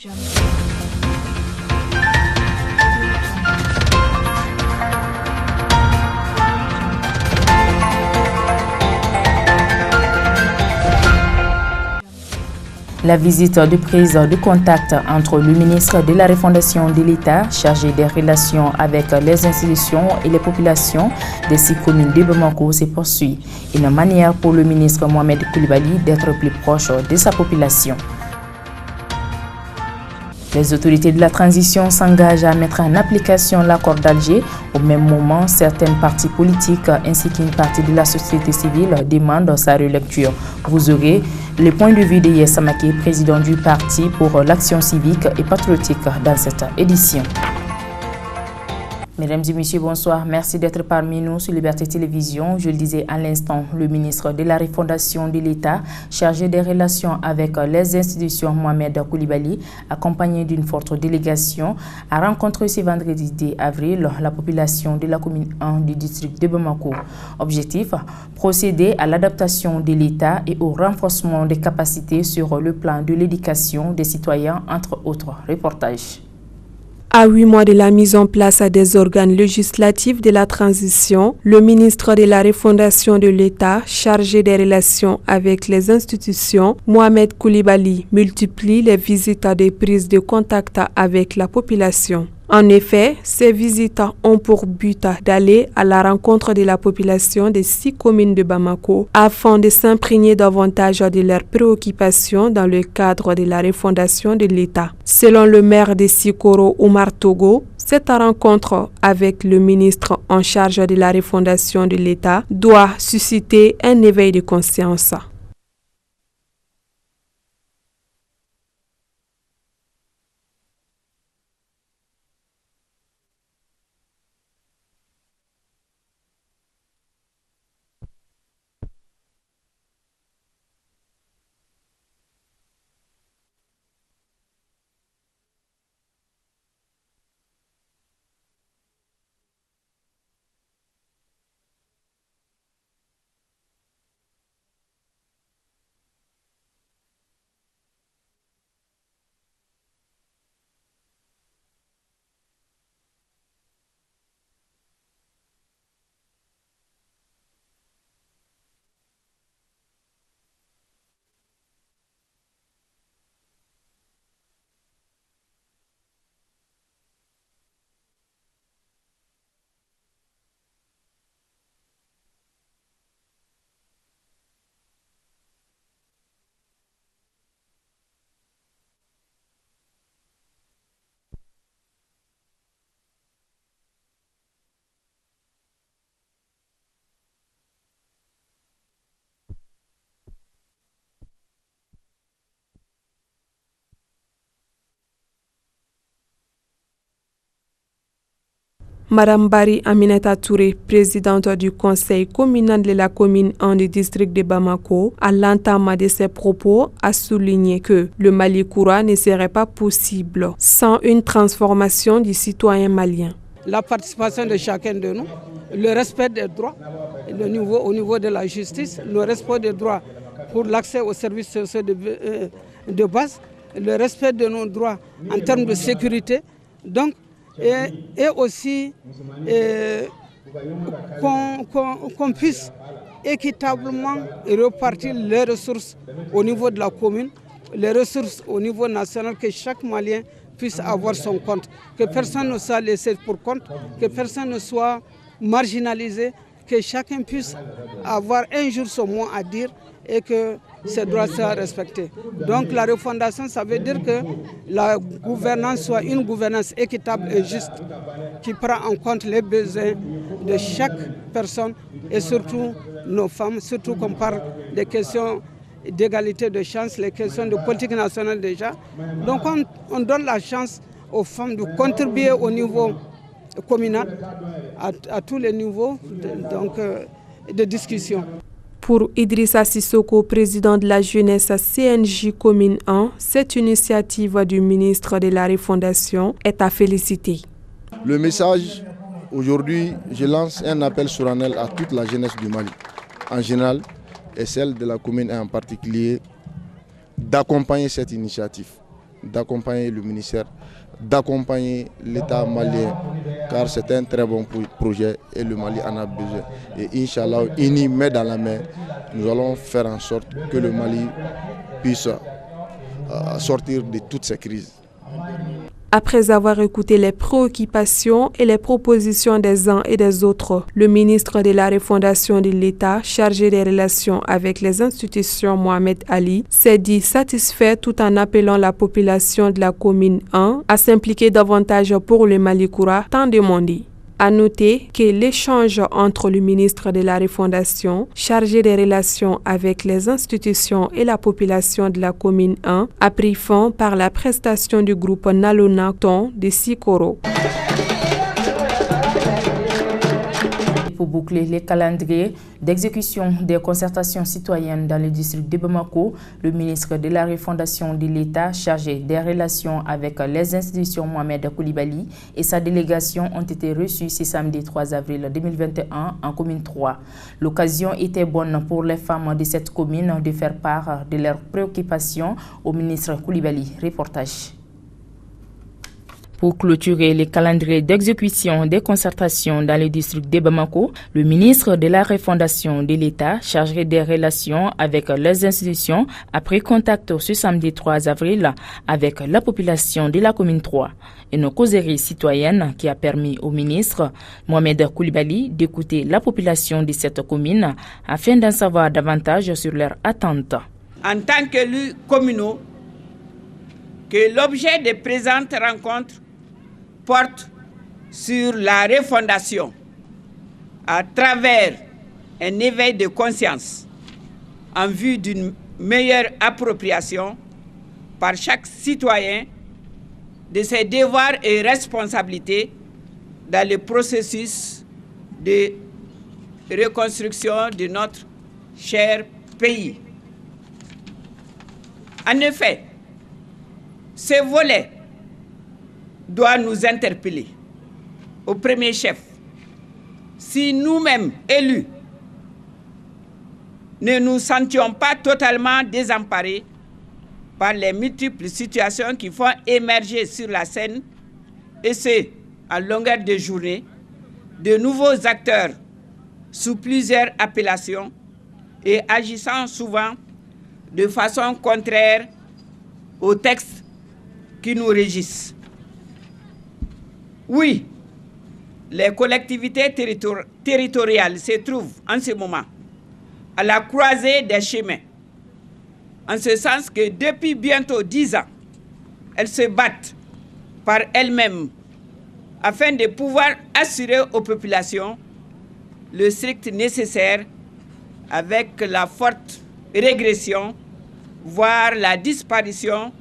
La visite de prise de contact entre le ministre de la Refondation de l'État, chargé des relations avec les institutions et les populations des 6 communes de Bamako se poursuit. Une manière pour le ministre Mohamed Koulibaly d'être plus proche de sa population. Les autorités de la transition s'engagent à mettre en application l'accord d'Alger. Au même moment, certaines partis politiques ainsi qu'une partie de la société civile demandent sa relecture. Vous aurez le point de vue de Yessamake, président du parti pour l'action civique et patriotique dans cette édition. Mesdames et messieurs, bonsoir. Merci d'être parmi nous sur Liberté Télévision. Je le disais à l'instant, le ministre de la Refondation de l'État, chargé des relations avec les institutions, Mohamed Koulibaly, accompagné d'une forte délégation, a rencontré ce vendredi 10 avril la population de la commune 1 du district de Bamako. Objectif, procéder à l'adaptation de l'État et au renforcement des capacités sur le plan de l'éducation des citoyens, entre autres reportages. À 8 mois de la mise en place des organes législatifs de la transition, le ministre de la Refondation de l'État, chargé des relations avec les institutions, Mohamed Koulibaly, multiplie les visites à des prises de contact avec la population. En effet, ces visites ont pour but d'aller à la rencontre de la population des 6 communes de Bamako afin de s'imprégner davantage de leurs préoccupations dans le cadre de la refondation de l'État. Selon le maire de Sikoro, Oumar Togo, cette rencontre avec le ministre en charge de la refondation de l'État doit susciter un éveil de conscience. Madame Bari Aminata Touré, présidente du conseil communal de la commune 1 du district de Bamako, à l'entame de ses propos, a souligné que le Mali courant ne serait pas possible sans une transformation du citoyen malien. La participation de chacun de nous, le respect des droits au niveau de la justice, le respect des droits pour l'accès aux services sociaux de base, le respect de nos droits en termes de sécurité, donc, et aussi qu'on puisse équitablement repartir les ressources au niveau de la commune, les ressources au niveau national, que chaque Malien puisse avoir son compte, que personne ne soit laissé pour compte, que personne ne soit marginalisé, que chacun puisse avoir un jour son mot à dire et que ces droits soient respectés. Donc la refondation, ça veut dire que la gouvernance soit une gouvernance équitable et juste, qui prend en compte les besoins de chaque personne et surtout nos femmes, surtout qu'on parle des questions d'égalité de chance, les questions de politique nationale déjà. Donc on donne la chance aux femmes de contribuer au niveau communal, à tous les niveaux de discussion. Pour Idrissa Sissoko, président de la jeunesse CNJ Commune 1, cette initiative du ministre de la Refondation est à féliciter. Le message, aujourd'hui, je lance un appel solennel à toute la jeunesse du Mali, en général, et celle de la commune 1 en particulier, d'accompagner cette initiative. d'accompagner le ministère, d'accompagner l'État malien, car c'est un très bon projet et le Mali en a besoin. Et Inch'Allah, unis main dans la main, nous allons faire en sorte que le Mali puisse sortir de toutes ces crises. Après avoir écouté les préoccupations et les propositions des uns et des autres, le ministre de la refondation de l'État, chargé des relations avec les institutions Mohamed Ali, s'est dit satisfait tout en appelant la population de la commune 1 à s'impliquer davantage pour le Malikoura tant demandé. À noter que l'échange entre le ministre de la Refondation, chargé des relations avec les institutions et la population de la commune 1, a pris fin par la prestation du groupe Nalonaton de Sikoro. Pour boucler les calendriers d'exécution des concertations citoyennes dans le district de Bamako, le ministre de la Refondation de l'État chargé des relations avec les institutions Mohamed Koulibaly et sa délégation ont été reçus ce samedi 3 avril 2021 en commune 3. L'occasion était bonne pour les femmes de cette commune de faire part de leurs préoccupations au ministre Koulibaly. Reportage. Pour clôturer les calendriers d'exécution des concertations dans le district de Bamako, le ministre de la Refondation de l'État, chargé des relations avec les institutions, a pris contact ce samedi 3 avril avec la population de la commune 3. Une causerie citoyenne qui a permis au ministre Mohamed Koulibaly d'écouter la population de cette commune afin d'en savoir davantage sur leurs attentes. En tant qu'élus communaux, que l'objet des présentes rencontres porte sur la refondation à travers un éveil de conscience en vue d'une meilleure appropriation par chaque citoyen de ses devoirs et responsabilités dans le processus de reconstruction de notre cher pays. En effet, ce volet doit nous interpeller au premier chef. Si nous-mêmes, élus, ne nous sentions pas totalement désemparés par les multiples situations qui font émerger sur la scène, et c'est à longueur de journée, de nouveaux acteurs sous plusieurs appellations et agissant souvent de façon contraire aux textes qui nous régissent. Oui, les collectivités territoriales se trouvent en ce moment à la croisée des chemins, en ce sens que depuis bientôt 10 ans, elles se battent par elles-mêmes afin de pouvoir assurer aux populations le strict nécessaire avec la forte régression, voire la disparition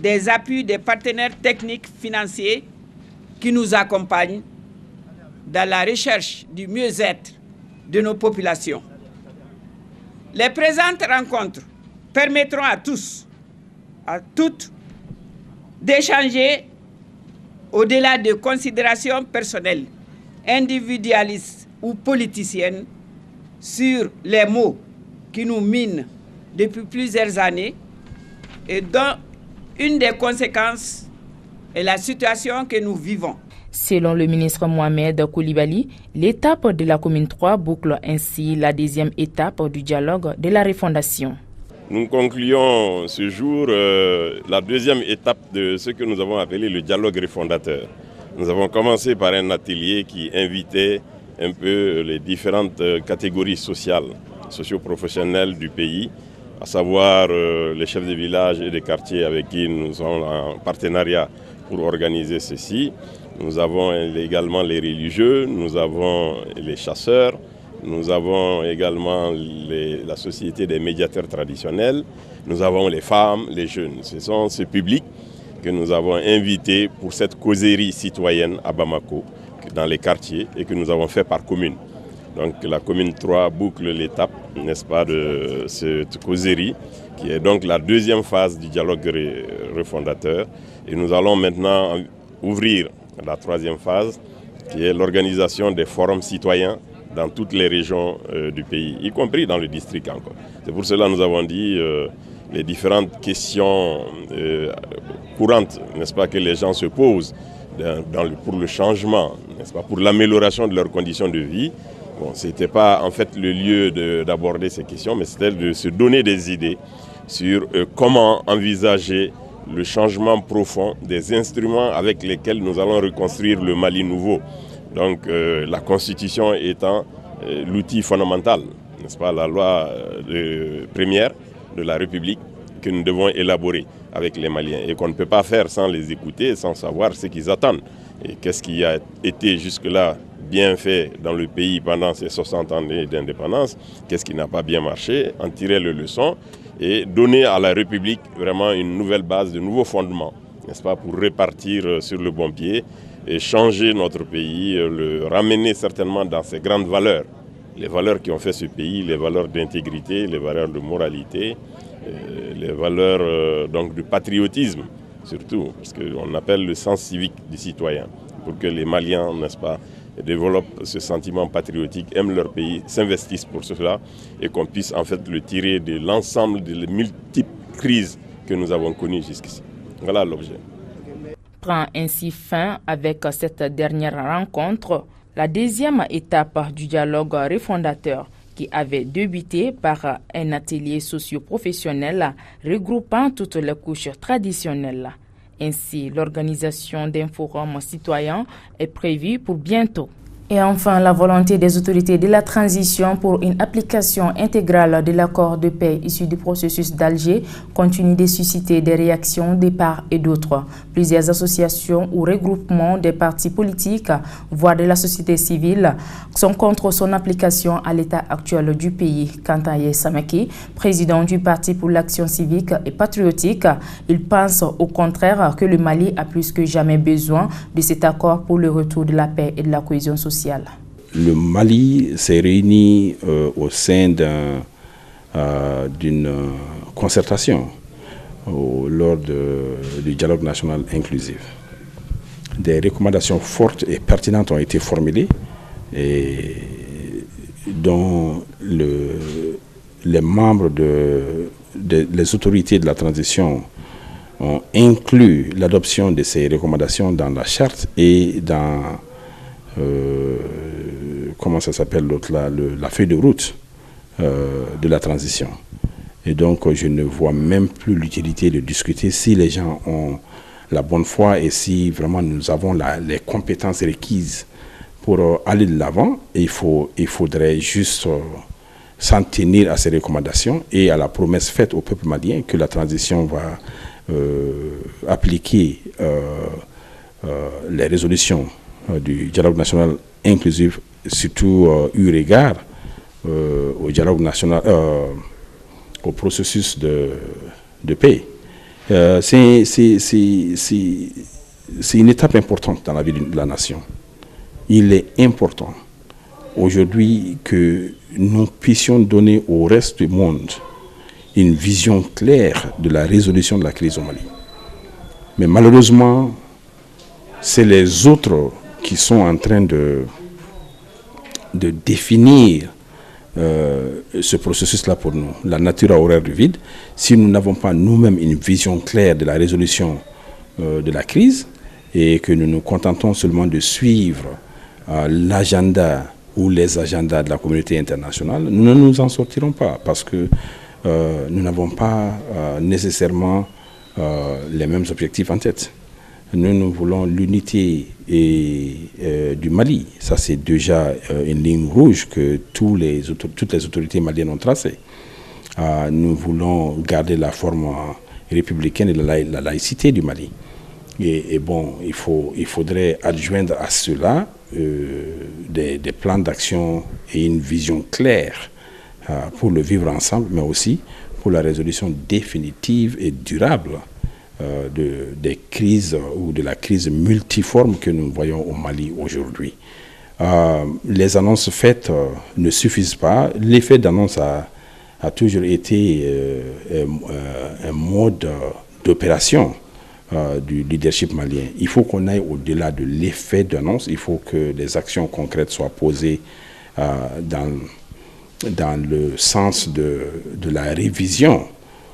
des appuis des partenaires techniques financiers qui nous accompagnent dans la recherche du mieux-être de nos populations. Les présentes rencontres permettront à tous, à toutes, d'échanger au-delà de considérations personnelles, individualistes ou politiciennes, sur les maux qui nous minent depuis plusieurs années et dont une des conséquences est la situation que nous vivons. Selon le ministre Mohamed Koulibaly, l'étape de la commune 3 boucle ainsi la deuxième étape du dialogue de la refondation. Nous concluons ce jour la deuxième étape de ce que nous avons appelé le dialogue refondateur. Nous avons commencé par un atelier qui invitait un peu les différentes catégories sociales, socio-professionnelles du pays, à savoir les chefs de village et des quartiers avec qui nous sommes en partenariat pour organiser ceci. Nous avons également les religieux, nous avons les chasseurs, nous avons également la société des médiateurs traditionnels, nous avons les femmes, les jeunes. Ce sont ces publics que nous avons invités pour cette causerie citoyenne à Bamako, dans les quartiers, et que nous avons fait par commune. Donc la commune 3 boucle l'étape, n'est-ce pas, de cette causerie, qui est donc la deuxième phase du dialogue refondateur. Et nous allons maintenant ouvrir la troisième phase, qui est l'organisation des forums citoyens dans toutes les régions du pays, y compris dans le district encore. C'est pour cela que nous avons dit les différentes questions courantes, n'est-ce pas, que les gens se posent pour le changement, n'est-ce pas, pour l'amélioration de leurs conditions de vie. Bon, ce n'était pas en fait le lieu d'aborder ces questions, mais c'était de se donner des idées sur comment envisager le changement profond des instruments avec lesquels nous allons reconstruire le Mali nouveau. Donc la Constitution étant l'outil fondamental, n'est-ce pas, la loi première de la République que nous devons élaborer avec les Maliens et qu'on ne peut pas faire sans les écouter, sans savoir ce qu'ils attendent. Et qu'est-ce qui a été jusque-là bien fait dans le pays pendant ces 60 ans d'indépendance, qu'est-ce qui n'a pas bien marché, en tirer les leçons et donner à la République vraiment une nouvelle base, de nouveaux fondements, n'est-ce pas, pour repartir sur le bon pied et changer notre pays, le ramener certainement dans ses grandes valeurs. Les valeurs qui ont fait ce pays, les valeurs d'intégrité, les valeurs de moralité, les valeurs donc du patriotisme surtout, parce qu'on appelle le sens civique du citoyen, pour que les Maliens, n'est-ce pas, développent ce sentiment patriotique, aiment leur pays, s'investissent pour cela et qu'on puisse en fait le tirer de l'ensemble des multiples crises que nous avons connues jusqu'ici. Voilà l'objet. Prend ainsi fin avec cette dernière rencontre la deuxième étape du dialogue refondateur qui avait débuté par un atelier socio-professionnel regroupant toutes les couches traditionnelles. Ainsi, l'organisation d'un forum citoyen est prévue pour bientôt. Et enfin, la volonté des autorités de la transition pour une application intégrale de l'accord de paix issu du processus d'Alger continue de susciter des réactions de part et d'autre. Plusieurs associations ou regroupements des partis politiques, voire de la société civile, sont contre son application à l'état actuel du pays. Quant à Samaki, président du Parti pour l'action civique et patriotique, il pense au contraire que le Mali a plus que jamais besoin de cet accord pour le retour de la paix et de la cohésion sociale. Le Mali s'est réuni au sein d'une concertation lors du dialogue national inclusif. Des recommandations fortes et pertinentes ont été formulées et dont les membres les autorités de la transition ont inclus l'adoption de ces recommandations dans la charte et dans comment ça s'appelle l'autre là, la feuille de route de la transition. Et donc je ne vois même plus l'utilité de discuter si les gens ont la bonne foi et si vraiment nous avons les compétences requises pour aller de l'avant. Il faudrait juste s'en tenir à ces recommandations et à la promesse faite au peuple malien que la transition va appliquer les résolutions du dialogue national inclusif, surtout eu regard au dialogue national, au processus de paix. C'est une étape importante dans la vie de la nation. Il est important aujourd'hui que nous puissions donner au reste du monde une vision claire de la résolution de la crise au Mali. Mais malheureusement, c'est les autres qui sont en train de définir ce processus-là pour nous. La nature a horreur du vide. Si nous n'avons pas nous-mêmes une vision claire de la résolution de la crise et que nous nous contentons seulement de suivre l'agenda ou les agendas de la communauté internationale, nous ne nous en sortirons pas parce que nous n'avons pas nécessairement les mêmes objectifs en tête. Nous voulons l'unité du Mali. Ça, c'est déjà une ligne rouge que toutes les autorités maliennes ont tracée. Nous voulons garder la forme républicaine et la laïcité du Mali. Et bon, il faudrait adjoindre à cela des plans d'action et une vision claire pour le vivre ensemble, mais aussi pour la résolution définitive et durable des crises ou de la crise multiforme que nous voyons au Mali aujourd'hui. Les annonces faites ne suffisent pas. L'effet d'annonce a toujours été un mode d'opération du leadership malien. Il faut qu'on aille au-delà de l'effet d'annonce. Il faut que des actions concrètes soient posées dans le sens de la révision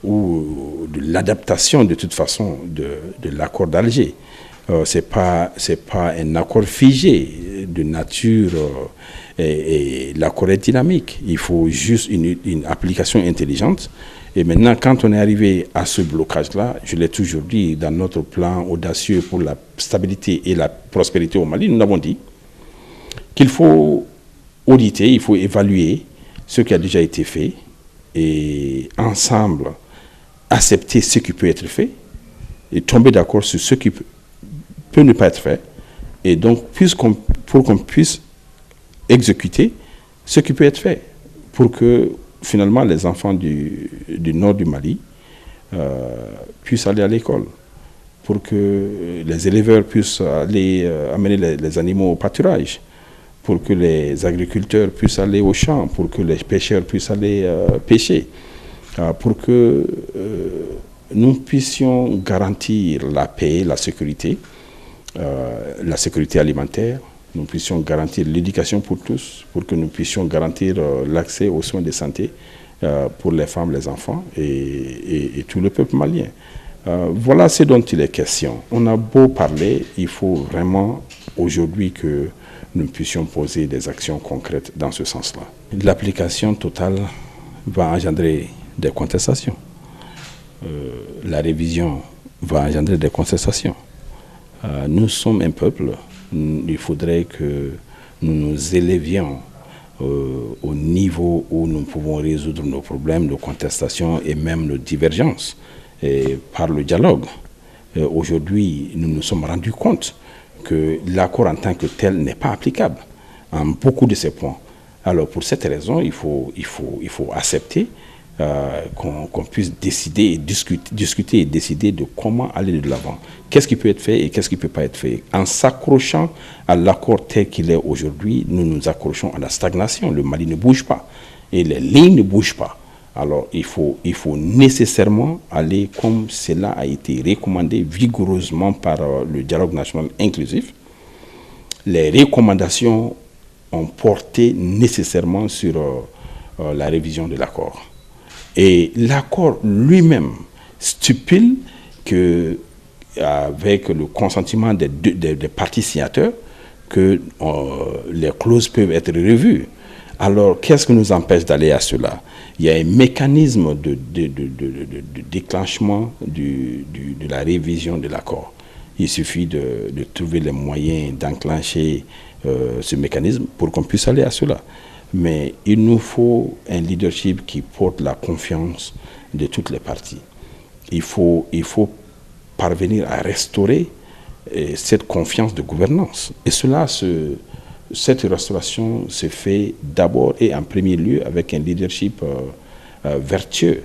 ou de l'adaptation de toute façon de l'accord d'Alger. C'est pas un accord figé de nature et l'accord est dynamique. Il faut juste une application intelligente. Et maintenant, quand on est arrivé à ce blocage-là, je l'ai toujours dit, dans notre plan audacieux pour la stabilité et la prospérité au Mali, nous avons dit qu'il faut auditer, il faut évaluer ce qui a déjà été fait et ensemble accepter ce qui peut être fait et tomber d'accord sur ce qui peut ne pas être fait. Et donc, pour qu'on puisse exécuter ce qui peut être fait pour que finalement les enfants du nord du Mali puissent aller à l'école, pour que les éleveurs puissent aller amener les animaux au pâturage, pour que les agriculteurs puissent aller au champ, pour que les pêcheurs puissent aller pêcher, pour que nous puissions garantir la paix, la sécurité alimentaire, nous puissions garantir l'éducation pour tous, pour que nous puissions garantir l'accès aux soins de santé pour les femmes, les enfants et tout le peuple malien. Voilà ce dont il est question. On a beau parler, il faut vraiment aujourd'hui que nous puissions poser des actions concrètes dans ce sens-là. L'application totale va engendrer des contestations. La révision va engendrer des contestations. Nous sommes un peuple. Il faudrait que nous nous élevions au niveau où nous pouvons résoudre nos problèmes, nos contestations et même nos divergences par le dialogue. Aujourd'hui, nous nous sommes rendus compte que l'accord en tant que tel n'est pas applicable en beaucoup de ces points. Alors pour cette raison, il faut accepter qu'on puisse décider et discuter et décider de comment aller de l'avant. Qu'est-ce qui peut être fait et qu'est-ce qui ne peut pas être fait. En s'accrochant à l'accord tel qu'il est aujourd'hui, nous nous accrochons à la stagnation. Le Mali ne bouge pas et les lignes ne bougent pas. Alors il faut nécessairement aller comme cela a été recommandé vigoureusement par le dialogue national inclusif. Les recommandations ont porté nécessairement sur la révision de l'accord. Et l'accord lui-même stipule que, avec le consentement des parties signataires, que les clauses peuvent être revues. Alors, qu'est-ce qui nous empêche d'aller à cela? Il y a un mécanisme de déclenchement de la révision de l'accord. Il suffit de trouver les moyens d'enclencher ce mécanisme pour qu'on puisse aller à cela. Mais il nous faut un leadership qui porte la confiance de toutes les parties. Il faut parvenir à restaurer cette confiance de gouvernance. Et cette restauration se fait d'abord et en premier lieu avec un leadership vertueux.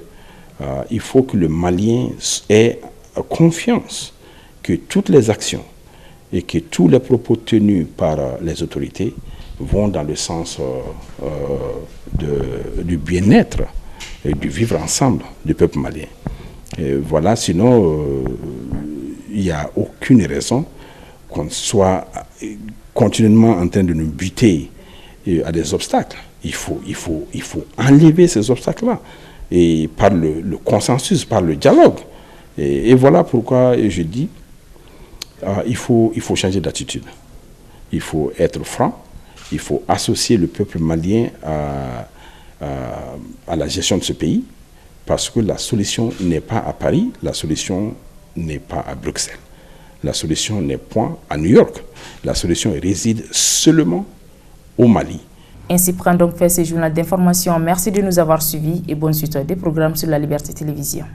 Il faut que le Malien ait confiance que toutes les actions et que tous les propos tenus par les autorités vont dans le sens du bien-être et du vivre ensemble du peuple malien. Et voilà, sinon, il n'y a aucune raison qu'on soit continuellement en train de nous buter à des obstacles. Il faut enlever ces obstacles-là et par le consensus, par le dialogue. Et voilà pourquoi je dis il faut changer d'attitude. Il faut être franc. Il faut associer le peuple malien à la gestion de ce pays, parce que la solution n'est pas à Paris, la solution n'est pas à Bruxelles, la solution n'est point à New York, la solution réside seulement au Mali. Ainsi prend donc fait ce journal d'information. Merci de nous avoir suivis et bonne suite des programmes sur la Liberté Télévision.